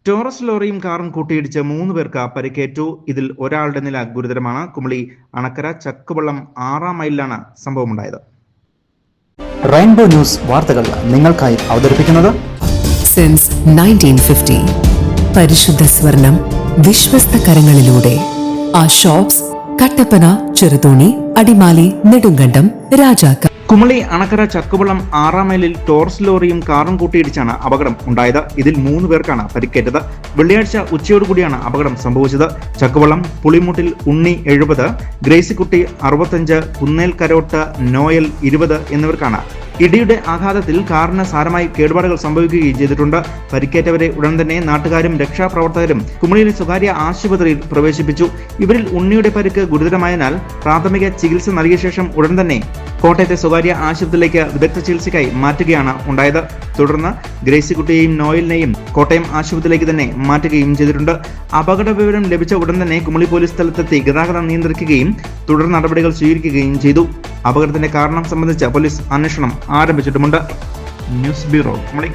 Taurus ലോറിയും കാറും കൂട്ടിയിടിച്ച് 3 പേർക്ക് പരിക്കേറ്റു. ഇതിൽ ഒരാളുടെ നില ഗുരുതരമാണ്. കുമളി അണക്കര ചക്കുവള്ളം 6-ാം മൈലിലാണ് സംഭവമുണ്ടായത്. റെയിൻബോ ന്യൂസ് വാർത്തകൾ നിങ്ങൾക്കായി അവതരിപ്പിക്കുന്നത് സിൻസ് 1950 പരിശുദ്ധ സ്വർണം വിശ്വസ്ത കരങ്ങളിലൂടെ. ആ ഷോപ്സ് കട്ടപ്പന, ചെറുതോണി, അടിമാലി, നെടുങ്കണ്ടം, രാജാക്ക. കുമളി അണക്കര ചക്കുവള്ളം 6-ാം മൈലിൽ ടോറസ് ലോറിയും കാറും കൂട്ടിയിടിച്ചാണ് അപകടം ഉണ്ടായത്. ഇതിൽ 3 പേർക്കാണ് പരിക്കേറ്റത്. വെള്ളിയാഴ്ച ഉച്ചയോടുകൂടിയാണ് അപകടം സംഭവിച്ചത്. ചക്കുവള്ളം പുളിമുട്ടിൽ ഉണ്ണി 70, ഗ്രേസിക്കുട്ടി 65, കുന്നേൽ കരോട്ട് നോയൽ 20 എന്നിവർക്കാണ് ഇടിയുടെ ആഘാതത്തിൽ കാറിന് സാരമായി കേടുപാടുകൾ സംഭവിക്കുകയും ചെയ്തിട്ടുണ്ട്. പരിക്കേറ്റവരെ ഉടൻ തന്നെ നാട്ടുകാരും രക്ഷാപ്രവർത്തകരും കുമളിയിലെ സ്വകാര്യ ആശുപത്രിയിൽ പ്രവേശിപ്പിച്ചു. ഇവരിൽ ഉണ്ണിയുടെ പരിക്ക് ഗുരുതരമായതിനാൽ പ്രാഥമിക ചികിത്സ നൽകിയ ശേഷം ഉടൻ തന്നെ കോട്ടയത്തെ സ്വകാര്യ ആശുപത്രിയിലേക്ക് വിദഗ്ധ ചികിത്സയ്ക്കായി മാറ്റുകയാണ് ഉണ്ടായത്. തുടർന്ന് ഗ്രേസിക്കുട്ടിയെയും നോയലിനെയും കോട്ടയം ആശുപത്രിയിലേക്ക് തന്നെ മാറ്റുകയും ചെയ്തിട്ടുണ്ട്. അപകട വിവരം ലഭിച്ച ഉടൻ തന്നെ കുമളി പോലീസ് സ്ഥലത്തെത്തി ഗതാഗതം നിയന്ത്രിക്കുകയും തുടർ നടപടികൾ സ്വീകരിക്കുകയും ചെയ്തു. അപകടത്തിന്റെ കാരണം സംബന്ധിച്ച് പോലീസ് അന്വേഷണം ആരംഭിച്ചിട്ടുമുണ്ട്. News bureau, Kumily.